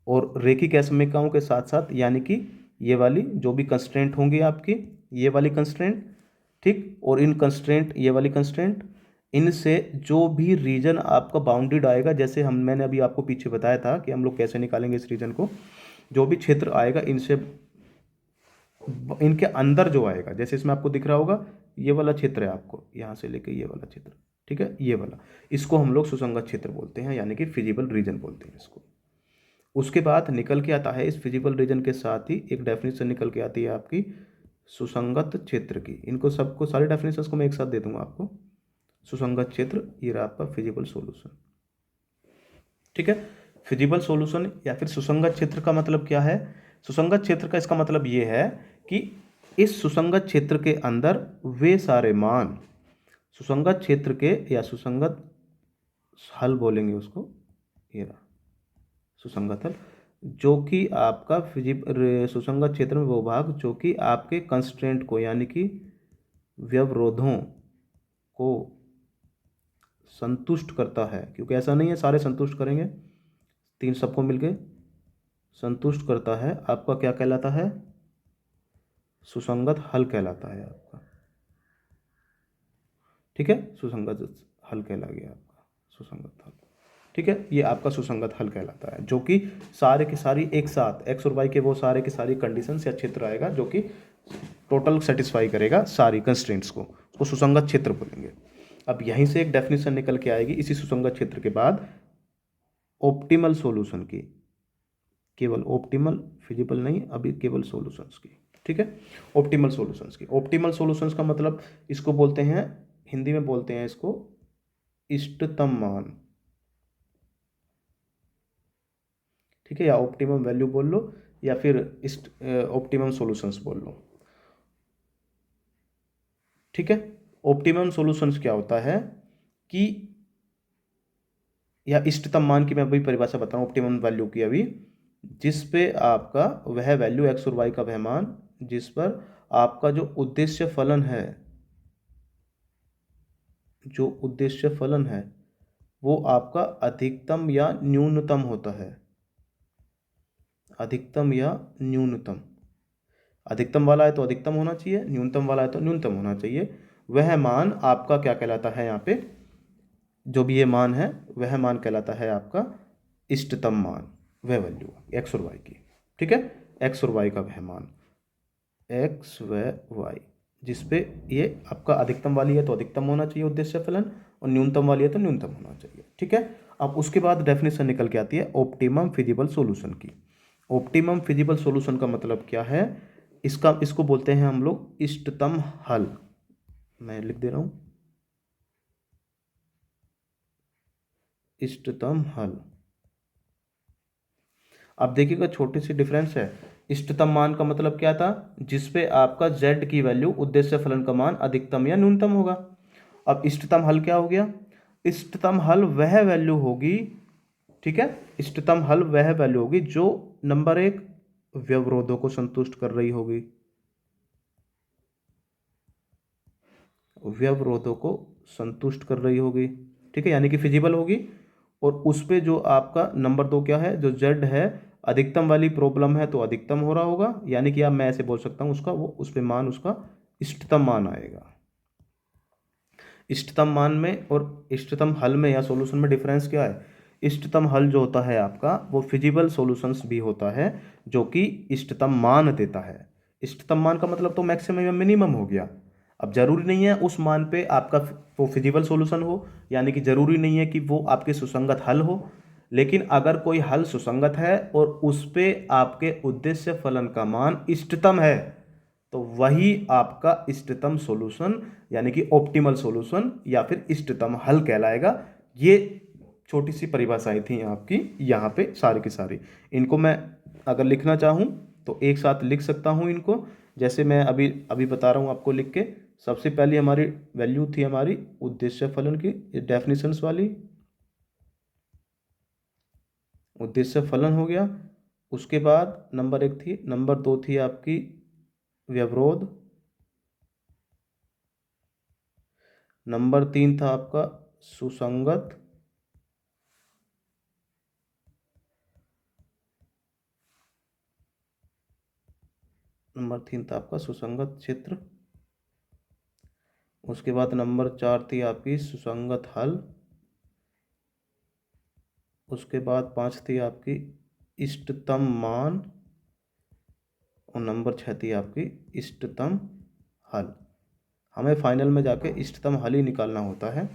S1: और रेखिक असमीकाओं के साथ साथ यानी कि ये वाली जो भी कंस्ट्रेंट होंगी आपकी, ये वाली कंस्ट्रेंट, ठीक, और इन कंस्ट्रेंट, ये वाली कंस्ट्रेंट, इनसे जो भी रीजन आपका बाउंडेड आएगा, जैसे मैंने अभी आपको पीछे बताया था कि हम लोग कैसे निकालेंगे इस रीजन को, जो भी क्षेत्र आएगा इनसे, इनके अंदर जो आएगा, जैसे इसमें आपको दिख रहा होगा, ये वाला क्षेत्र है आपको यहाँ से लेके ये वाला क्षेत्र, ठीक है, ये वाला, इसको हम लोग सुसंगत क्षेत्र बोलते हैं, यानी कि फिजिबल रीजन बोलते हैं इसको। उसके बाद निकल के आता है, इस फिजिबल रीजन के साथ ही एक डेफिनेशन निकल के आती है आपकी सुसंगत क्षेत्र की। इनको सबको, सारे डेफिनेशंस को मैं एक साथ दे दूंगा आपको। सुसंगत क्षेत्र, ये रहा आपका फिजिबल सॉल्यूशन। ठीक है, फिजिबल सॉल्यूशन या फिर सुसंगत क्षेत्र का मतलब क्या है? सुसंगत क्षेत्र का इसका मतलब ये है कि इस सुसंगत क्षेत्र के अंदर वे सारे मान, सुसंगत क्षेत्र के, या सुसंगत हल बोलेंगे उसको, ये रहा सुसंगत हल, जो कि आपका सुसंगत क्षेत्र में वो भाग जो कि आपके कंस्ट्रेंट को यानी कि व्यवरोधों को संतुष्ट करता है, क्योंकि ऐसा नहीं है सारे संतुष्ट करेंगे, तीन सबको मिलके संतुष्ट करता है, आपका क्या कहलाता है? सुसंगत हल कहलाता है आपका। ठीक है, सुसंगत हल कहला गया आपका सुसंगत हल। ठीक है, ये आपका सुसंगत हल कहलाता है, जो कि सारे के सारी एक साथ एक्स और वाई के वो सारे की सारी कंडीशंस या क्षेत्र आएगा, जो कि टोटल सेटिस्फाई करेगा सारी कंस्ट्रेंट्स को, उसको सुसंगत क्षेत्र बोलेंगे। अब यहीं से एक डेफिनेशन निकल के आएगी इसी सुसंगत क्षेत्र के बाद, ऑप्टिमल सॉल्यूशन की, केवल ऑप्टिमल, फिजिबल नहीं, अभी केवल सॉल्यूशंस की। ठीक। ठीक है। ऑप्टिमल सॉल्यूशंस की, ऑप्टिमल सॉल्यूशंस का मतलब इसको बोलते हैं, हिंदी में बोलते हैं इसको इष्टतम मान, ठीक है, या ऑप्टिमम वैल्यू बोल लो या फिर ऑप्टिमम सॉल्यूशंस बोल लो, ठीक है। ऑप्टिमम सॉल्यूशंस क्या होता है कि, या इष्टतम मान की मैं अभी परिभाषा बताऊं ऑप्टिमम वैल्यू की अभी, जिस पे आपका वह वैल्यू एक्स और वाई का वह मान जिस पर आपका जो उद्देश्य फलन है, जो उद्देश्य फलन है वो आपका अधिकतम या न्यूनतम होता है, अधिकतम या न्यूनतम। अधिकतम वाला है तो अधिकतम होना चाहिए, न्यूनतम वाला है तो न्यूनतम होना चाहिए। वह मान आपका क्या कहलाता है, यहाँ पे जो भी ये मान है वह मान कहलाता है आपका इष्टतम मान, वह वैल्यू एक्स और वाई की, ठीक है। एक्स और वाई का वह मान एक्स व वाई जिस पे ये आपका अधिकतम वाली है तो अधिकतम होना चाहिए उद्देश्य फलन, और न्यूनतम वाली है तो न्यूनतम होना चाहिए, ठीक है। अब उसके बाद डेफिनेशन निकल के आती है ऑप्टिमम फिजिबल सॉल्यूशन की। ऑप्टिमम फिजिबल सॉल्यूशन का मतलब क्या है, इसको बोलते हैं हम लोग इष्टतम हल। मैं लिख दे रहा हूँ इष्टतम हल। अब देखिएगा छोटी सी डिफरेंस है, इष्टतम मान का मतलब क्या था, जिसपे आपका z की वैल्यू उद्देश्य फलन का मान अधिकतम या न्यूनतम होगा। अब इष्टतम हल क्या हो गया, इष्टतम हल वह वैल्यू होगी, ठीक है, इष्टतम हल वह वैल्यू होगी जो नंबर एक व्यवरोधों को संतुष्ट कर रही होगी, व्यवरोधों को संतुष्ट कर रही होगी, ठीक है, यानी कि फिजिबल होगी। और उस पे जो आपका नंबर दो क्या है, जो जेड है अधिकतम वाली प्रॉब्लम है तो अधिकतम हो रहा होगा, यानी कि आप मैं ऐसे बोल सकता हूँ उसका वो उस पे मान उसका इष्टतम मान आएगा। इष्टतम मान में और इष्टतम हल में या सॉल्यूशन में डिफरेंस क्या है, इष्टतम हल जो होता है आपका वो फिजिबल सॉल्यूशंस भी होता है जो कि इष्टतम मान देता है। इष्टतम मान का मतलब तो मैक्सिमम या मिनिमम हो गया। अब जरूरी नहीं है उस मान पे आपका वो फिजिबल सॉल्यूशन हो, यानी कि जरूरी नहीं है कि वो आपके सुसंगत हल हो, लेकिन अगर कोई हल सुसंगत है और उस पे आपके उद्देश्य फलन का मान इष्टतम है तो वही आपका इष्टतम सॉल्यूशन यानी कि ऑप्टिमल सॉल्यूशन या फिर इष्टतम हल कहलाएगा। ये छोटी सी परिभाषाएं थी आपकी यहाँ पे सारी की सारी। इनको मैं अगर लिखना चाहूँ तो एक साथ लिख सकता हूँ इनको, जैसे मैं अभी अभी बता रहा हूँ आपको लिख के। सबसे पहली हमारी वैल्यू थी हमारी उद्देश्य फलन की, डेफिनेशंस वाली, उद्देश्य फलन हो गया। उसके बाद नंबर एक थी, नंबर दो थी आपकी व्यवरोध, नंबर तीन था आपका सुसंगत, नंबर तीन था आपका सुसंगत क्षेत्र। उसके बाद नंबर चार थी आपकी सुसंगत हल। उसके बाद पांच थी आपकी इष्टतम मान, और नंबर छः थी आपकी इष्टतम हल। हमें फाइनल में जाके इष्टतम हल ही निकालना होता है।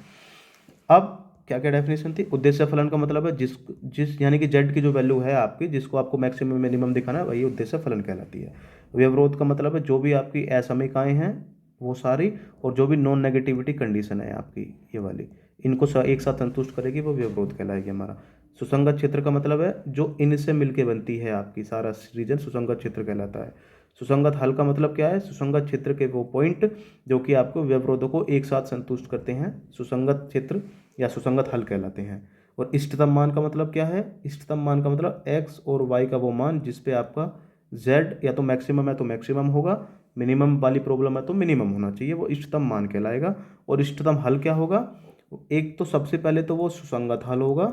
S1: अब क्या क्या डेफिनेशन थी, उद्देश्य फलन का मतलब है जिस जिस यानी कि जेड की जो वैल्यू है आपकी जिसको आपको मैक्सिमम मिनिमम दिखाना है वही उद्देश्य फलन कहलाती है। व्यवरोध का मतलब है जो भी आपकी असमीकाएँ हैं वो सारी, और जो भी नॉन नेगेटिविटी कंडीशन है आपकी ये वाली, इनको एक साथ संतुष्ट करेगी वो व्यवरोध कहलाएगी हमारा। सुसंगत क्षेत्र का मतलब है जो इनसे मिलके बनती है आपकी सारा रीजन सुसंगत क्षेत्र कहलाता है। सुसंगत हल का मतलब क्या है, सुसंगत क्षेत्र के वो पॉइंट जो कि आपको व्यवरोधों को एक साथ संतुष्ट करते हैं सुसंगत क्षेत्र या सुसंगत हल कहलाते हैं। और इष्टतम मान का मतलब क्या है, इष्टतम मान का मतलब एक्स और वाई का वो मान जिस पे आपका जेड या तो मैक्सिमम है तो मैक्सिमम होगा, मिनिमम वाली प्रॉब्लम है तो मिनिमम होना चाहिए, वो इष्टतम मान कहलाएगा। और इष्टतम हल क्या होगा, एक तो सबसे पहले तो वो सुसंगत हल होगा,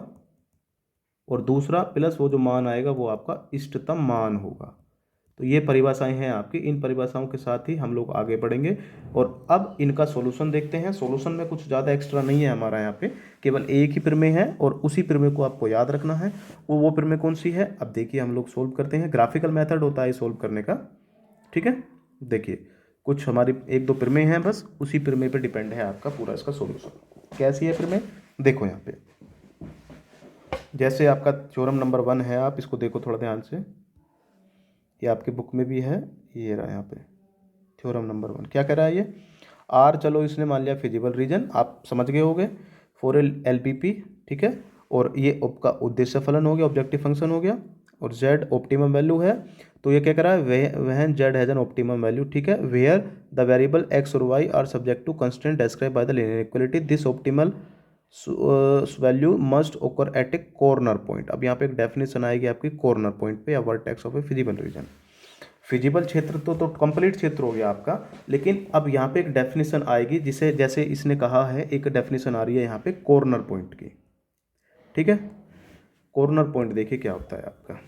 S1: और दूसरा प्लस वो जो मान आएगा वो आपका इष्टतम मान होगा। तो ये परिभाषाएं हैं आपकी, इन परिभाषाओं के साथ ही हम लोग आगे बढ़ेंगे। और अब इनका सॉल्यूशन देखते हैं। सॉल्यूशन में कुछ ज़्यादा एक्स्ट्रा नहीं है हमारा यहाँ पे, केवल एक ही प्रमेय है और उसी प्रमेय को आपको याद रखना है। वो प्रमेय कौन सी है, अब देखिए हम लोग सोल्व करते हैं। ग्राफिकल मेथड होता है सोल्व करने का, ठीक है। देखिए कुछ हमारी एक दो प्रमेय हैं, बस उसी प्रमेय पर डिपेंड है आपका पूरा इसका सॉल्यूशन। कैसी है प्रमेय, देखो यहाँ पे जैसे आपका थ्योरम नंबर 1 है, आप इसको देखो थोड़ा ध्यान से। ये आपके बुक में भी है, ये रहा यहाँ पे थ्योरम नंबर 1 क्या कह रहा है ये आर, चलो इसने मान लिया फिजिबल रीजन, आप समझ गए होगे, फॉर एलपीपी, ठीक है। और ये आपका उद्देश्य फलन हो गया, ऑब्जेक्टिव फंक्शन हो गया, और जेड ऑप्टिमम वैल्यू है। तो ये क्या कह रहा है, when z has an optimum value, ठीक है, वेयर द वेरिएबल एक्स और y are subject to constraint describe by the linear equality, this optimal value must occur at a corner point. अब यहाँ पे एक डेफिनेशन आएगी आपकी कॉर्नर पॉइंट पे या vertex of A feasible region. Feasible क्षेत्र तो कंप्लीट क्षेत्र हो गया आपका, लेकिन अब यहाँ पे एक डेफिनेशन आएगी जिसे, जैसे इसने कहा है, एक डेफिनेशन आ रही है यहाँ पे कॉर्नर पॉइंट की, ठीक है। कॉर्नर पॉइंट देखिए क्या होता है आपका,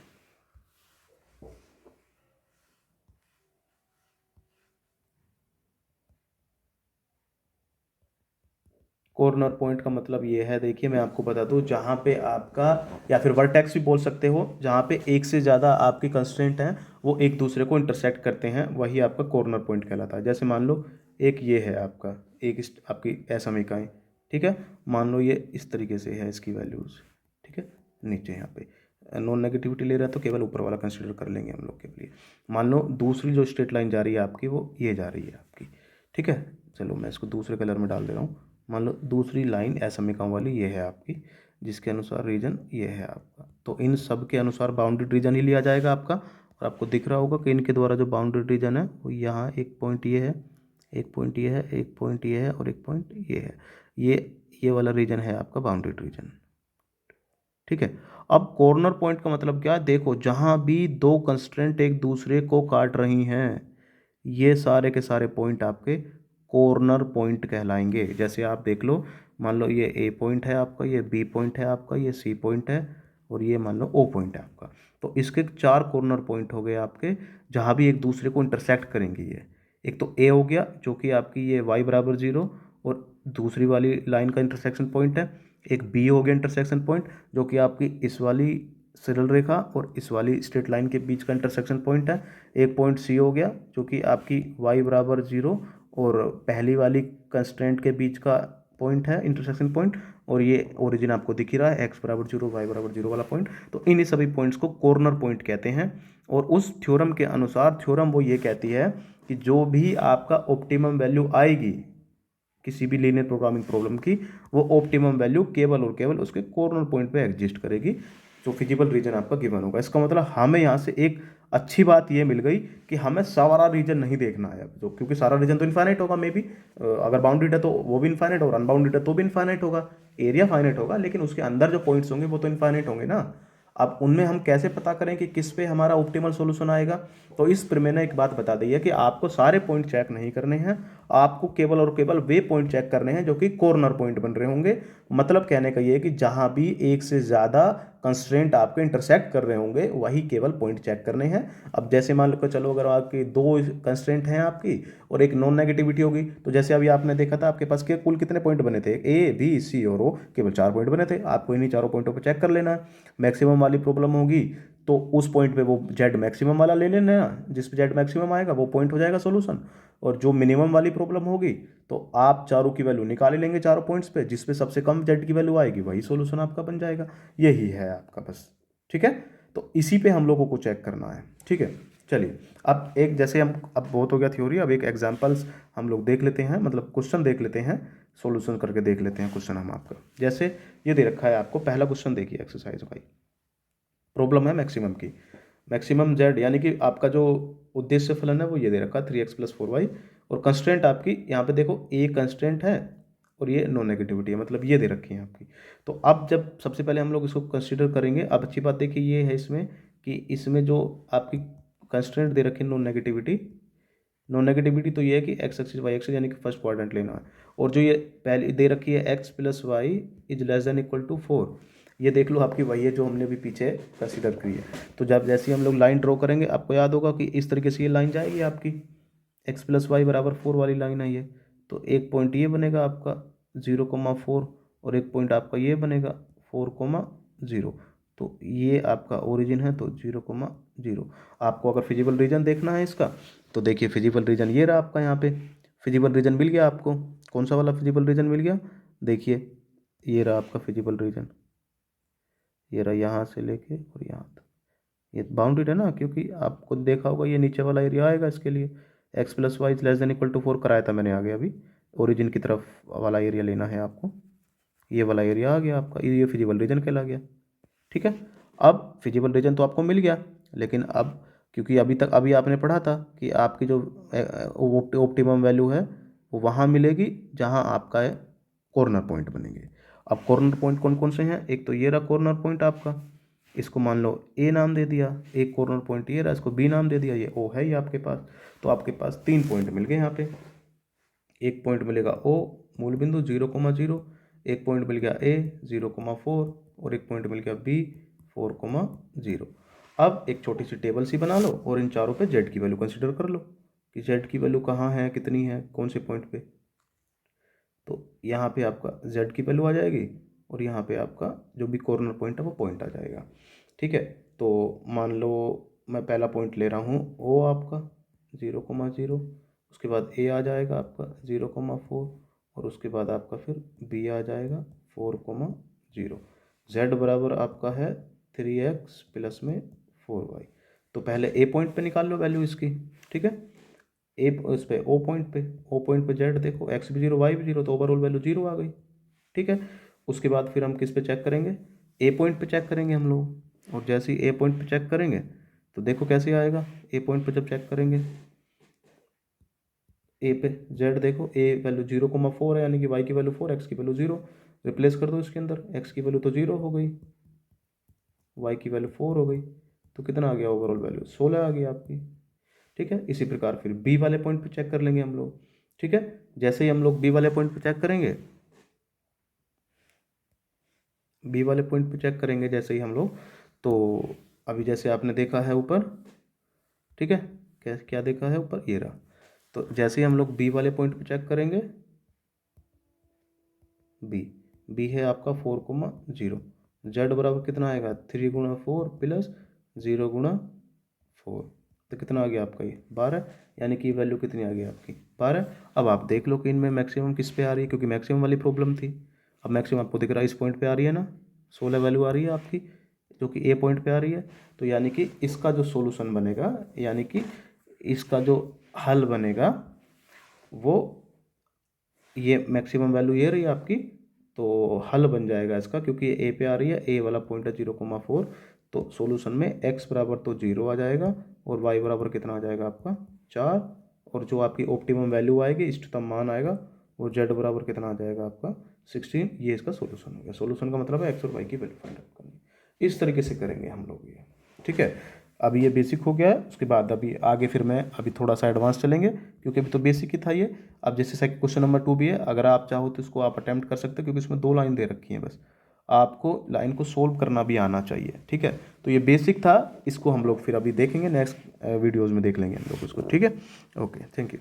S1: कॉर्नर पॉइंट का मतलब ये है, देखिए मैं आपको बता दूं, जहाँ पे आपका, या फिर वर्टेक्स भी बोल सकते हो, जहाँ पे एक से ज़्यादा आपकी कंस्ट्रेंट हैं वो एक दूसरे को इंटरसेक्ट करते हैं, वही आपका कॉर्नर पॉइंट कहलाता है। जैसे मान लो एक ये है आपका, एक आपकी असमीकाएँ, ठीक है, मान लो ये इस तरीके से है इसकी वैल्यूज़, ठीक है, नीचे यहाँ पे नॉन नेगेटिविटी ले रहा है तो केवल ऊपर वाला कंसिडर कर लेंगे हम लोग के लिए। मान लो दूसरी जो स्ट्रेट लाइन जा रही है आपकी वो ये जा रही है आपकी, ठीक है। चलो मैं इसको दूसरे कलर में डाल दे रहा हूँ। मान लो दूसरी लाइन असमीकाओं वाली ये है आपकी, जिसके अनुसार रीजन ये है आपका, तो इन सब के अनुसार बाउंड्री रीजन ही लिया जाएगा आपका। और आपको दिख रहा होगा कि इनके द्वारा जो बाउंड्री रीजन है वो यहाँ एक पॉइंट ये है, एक पॉइंट ये है, एक पॉइंट ये है और एक पॉइंट ये है, ये वाला रीजन है आपका बाउंड्री रीजन, ठीक है। अब कॉर्नर पॉइंट का मतलब क्या है, देखो जहाँ भी दो कंस्ट्रेंट एक दूसरे को काट रही हैं, ये सारे के सारे पॉइंट आपके कॉर्नर पॉइंट कहलाएंगे। जैसे आप देख लो, मान लो ये ए पॉइंट है आपका, ये बी पॉइंट है आपका, ये सी पॉइंट है, और ये मान लो ओ पॉइंट है आपका। तो इसके 4 कॉर्नर पॉइंट हो गए आपके, जहाँ भी एक दूसरे को इंटरसेक्ट करेंगे ये। एक तो ए हो गया जो कि आपकी ये y बराबर 0 और दूसरी वाली लाइन का इंटरसेक्शन पॉइंट है। एक बी हो गया इंटरसेक्शन पॉइंट, जो कि आपकी इस वाली सरल रेखा और इस वाली स्ट्रेट लाइन के बीच का इंटरसेक्शन पॉइंट है। एक पॉइंट सी हो गया जो कि आपकी y बराबर 0 और पहली वाली कंस्ट्रेंट के बीच का पॉइंट है, इंटरसेक्शन पॉइंट, और ये ओरिजिन आपको दिख ही रहा है, x बराबर 0 y बराबर 0 वाला पॉइंट। तो इन सभी पॉइंट्स को कॉर्नर पॉइंट कहते हैं। और उस थ्योरम के अनुसार, थ्योरम वो ये कहती है कि जो भी आपका ऑप्टिमम वैल्यू आएगी किसी भी लीनियर प्रोग्रामिंग प्रॉब्लम की, वो ऑप्टिमम वैल्यू केवल और केवल उसके कॉर्नर पॉइंट पे एग्जिस्ट करेगी, जो फिजिबल रीजन आपका गिवन होगा। इसका मतलब हमें यहाँ से एक अच्छी बात ये मिल गई कि हमें सारा रीजन नहीं देखना है अब, तो क्योंकि सारा रीजन तो इनफाइनाइट होगा, मे बी अगर बाउंडेड है तो वो भी इनफाइनाइट, और अनबाउंडेड है तो भी इनफाइनाइट होगा, एरिया फाइनाइट होगा, लेकिन उसके अंदर जो पॉइंट्स होंगे वो तो इनफाइनाइट होंगे ना। अब उनमें हम कैसे पता करें कि किस पे हमारा ऑप्टिमल सॉल्यूशन आएगा। तो इस प्रमेय ने एक बात बता दी है कि आपको सारे पॉइंट चेक नहीं करने हैं, आपको केवल और केवल वे पॉइंट चेक करने हैं जो कि कॉर्नर पॉइंट बन रहे होंगे। मतलब कहने का ये है कि जहां भी एक से ज़्यादा कंस्ट्रेंट आपके इंटरसेक्ट कर रहे होंगे वही केवल पॉइंट चेक करने हैं। अब जैसे मान लो चलो, अगर आपकी दो कंस्ट्रेंट हैं आपकी और एक नॉन नेगेटिविटी होगी, तो जैसे अभी आपने देखा था आपके पास के कुल कितने पॉइंट बने थे, ए बी सी और ओ, केवल 4 पॉइंट बने थे। आपको इन्हीं चारों पॉइंटों पर चेक कर लेना है। मैक्सिमम वाली प्रॉब्लम होगी तो उस पॉइंट पे वो जेड मैक्सिमम वाला ले लेना है, जिस पे जेड मैक्सिमम आएगा वो पॉइंट हो जाएगा सॉल्यूशन। और जो मिनिमम वाली प्रॉब्लम होगी तो आप चारों की वैल्यू निकाल ही लेंगे चारों पॉइंट्स पे, जिस पे सबसे कम जेड की वैल्यू आएगी वही सॉल्यूशन आपका बन जाएगा। यही है आपका बस, ठीक है। तो इसी पे हम लोगों को चेक करना है, ठीक है। चलिए अब एक, जैसे हम, अब बहुत हो गया थ्योरी, अब एक एग्जांपल्स हम लोग देख लेते हैं, मतलब क्वेश्चन देख लेते हैं, सॉल्यूशन करके देख लेते हैं क्वेश्चन हम आपका। जैसे ये दे रखा है आपको, पहला क्वेश्चन देखिए एक्सरसाइज भाई, प्रॉब्लम है मैक्सिमम की। मैक्सिमम जेड यानी कि आपका जो उद्देश्य फलन है वो ये दे रखा है 3x+4y, और कंस्ट्रेंट आपकी यहाँ पे देखो ए कंस्ट्रेंट है और ये नॉन नेगेटिविटी है, मतलब ये दे रखी है आपकी। तो अब जब सबसे पहले हम लोग इसको कंसिडर करेंगे, अब अच्छी बात देखिए ये है इसमें कि इसमें जो आपकी कंस्ट्रेंट दे रखी है नॉन नेगेटिविटी, नॉन नेगेटिविटी तो ये है कि एक्स एक्सिस वाई एक्सिस यानी कि फर्स्ट क्वाड्रेंट लेना है। और जो ये पहले दे रखी है x+y ≤ 4, ये देख लो आपकी वही है जो हमने अभी पीछे कंसीडर की है। तो जब जैसे हम लोग लाइन ड्रॉ करेंगे आपको याद होगा कि इस तरीके से ये लाइन जाएगी आपकी, x+y = 4 वाली लाइन है ये। तो एक पॉइंट ये बनेगा आपका 0,4 और एक पॉइंट आपका ये बनेगा 4,0। तो ये आपका ओरिजिन है, तो 0,0। आपको अगर फिजिबल रीजन देखना है इसका, तो देखिए फिजिबल रीजन ये रहा आपका, यहाँ पे फिजिबल रीजन मिल गया आपको। कौन सा वाला फिजिबल रीजन मिल गया, देखिए ये रहा आपका फिजिबल रीजन, ये रहा यहाँ से लेके और यहाँ तक, ये बाउंडेड है ना, क्योंकि आपको देखा होगा ये नीचे वाला एरिया आएगा इसके लिए। X plus y less than equal to 4 कराया था मैंने आगे अभी। ओरिजिन की तरफ वाला एरिया लेना है आपको, ये वाला एरिया आ गया आपका, ये फिजिबल रीजन कहला गया। ठीक है, अब फिजिबल रीजन तो आपको मिल गया, लेकिन अब क्योंकि अभी आपने पढ़ा था कि आपकी जो ऑप्टिमम वैल्यू है वो वहाँ मिलेगी जहाँ आपका कॉर्नर पॉइंट बनेंगे। अब कॉर्नर पॉइंट कौन कौन से हैं, एक तो ये रहा कॉर्नर पॉइंट आपका, इसको मान लो ए नाम दे दिया, एक कॉर्नर पॉइंट ये रहा, इसको बी नाम दे दिया, ये ओ है ये आपके पास। तो आपके पास 3 पॉइंट मिल गए यहाँ पे। एक पॉइंट मिलेगा ओ मूल बिंदु 0,0, एक पॉइंट मिल गया ए 0,4 और एक पॉइंट मिल गया बी 4,0। अब एक छोटी सी टेबल सी बना लो और इन चारों पे जेड की वैल्यू कंसिडर कर लो कि जेड की वैल्यू कहाँ है, कितनी है, कौन से पॉइंट पे। तो यहाँ पे आपका जेड की वैल्यू आ जाएगी और यहाँ पे आपका जो भी कॉर्नर पॉइंट है वो पॉइंट आ जाएगा। ठीक है, तो मान लो मैं पहला पॉइंट ले रहा हूँ ओ आपका 0,0, उसके बाद ए आ जाएगा आपका 0,4 और उसके बाद आपका फिर बी आ जाएगा 4,0। जेड बराबर आपका है 3x प्लस में 4y। तो पहले ए पॉइंट पे निकाल लो वैल्यू इसकी। ठीक है, ए उस पे ओ पॉइंट पे जेड देखो, एक्स भी 0 वाई भी 0, तो ओवरऑल वैल्यू 0 आ गई। ठीक है, उसके बाद फिर हम किस पे चेक करेंगे, ए पॉइंट पे चेक करेंगे हम लोग। और जैसे ही ए पॉइंट पे चेक करेंगे तो देखो कैसे आएगा, ए पॉइंट पे जब चेक करेंगे ए पे जेड देखो, ए वैल्यू 0,4 है यानी कि वाई की वैल्यू 4, एक्स की वैल्यू 0। रिप्लेस कर दो इसके अंदर, एक्स की वैल्यू तो 0 हो गई, वाई की वैल्यू 4 हो गई, तो कितना आ गया ओवरऑल वैल्यू 16 आ गई आपकी। ठीक है, इसी प्रकार फिर बी वाले पॉइंट पे चेक कर लेंगे हम लोग। ठीक है, जैसे ही हम लोग बी वाले पॉइंट पे चेक करेंगे, बी वाले पॉइंट पे चेक करेंगे जैसे ही हम लोग, तो अभी जैसे आपने देखा है ऊपर, ठीक है, क्या क्या देखा है ऊपर, ये रहा। तो जैसे ही हम लोग बी वाले पॉइंट पे चेक करेंगे, बी बी है आपका 4,0, जेड बराबर कितना आएगा 3 गुणा 4 प्लस 0 गुणा 4, तो कितना आ गया आपका ये 12, यानी कि वैल्यू कितनी आ गई आपकी 12। अब आप देख लो कि इनमें मैक्सिमम किस पे आ रही है, क्योंकि मैक्सिमम वाली प्रॉब्लम थी। अब मैक्सिमम आपको दिख रहा है इस पॉइंट पे आ रही है ना, 16 वैल्यू आ रही है आपकी, जो कि ए पॉइंट पे आ रही है। तो यानी कि इसका जो सोल्यूशन बनेगा, यानी कि इसका जो हल बनेगा वो ये मैक्सिमम वैल्यू ये रही आपकी, तो हल बन जाएगा इसका, क्योंकि ए पे आ रही है, ए वाला पॉइंट है 0,4, तो सॉल्यूशन में x बराबर तो 0 आ जाएगा और y बराबर कितना आ जाएगा आपका 4, और जो आपकी ऑप्टिमम वैल्यू आएगी, इष्टतम मान आएगा, वो z बराबर कितना आ जाएगा आपका 16। ये इसका सॉल्यूशन हो गया। सॉल्यूशन का मतलब है x और y की वैल्यू फाइंड आउट करनी। इस तरीके से करेंगे हम लोग ये। ठीक है, अभी ये बेसिक हो गया है, उसके बाद अभी आगे फिर मैं अभी थोड़ा सा एडवांस चलेंगे, क्योंकि अभी तो बेसिक ही था ये। अब जैसे सेकंड क्वेश्चन नंबर 2 भी है, अगर आप चाहो तो इसको आप अटेम्प्ट कर सकते हो, क्योंकि इसमें 2 लाइन दे रखी हैं, बस आपको लाइन को सोल्व करना भी आना चाहिए। ठीक है, तो ये बेसिक था, इसको हम लोग फिर अभी देखेंगे, नेक्स्ट वीडियोज़ में देख लेंगे हम लोग उसको। ठीक है, ओके, थैंक यू।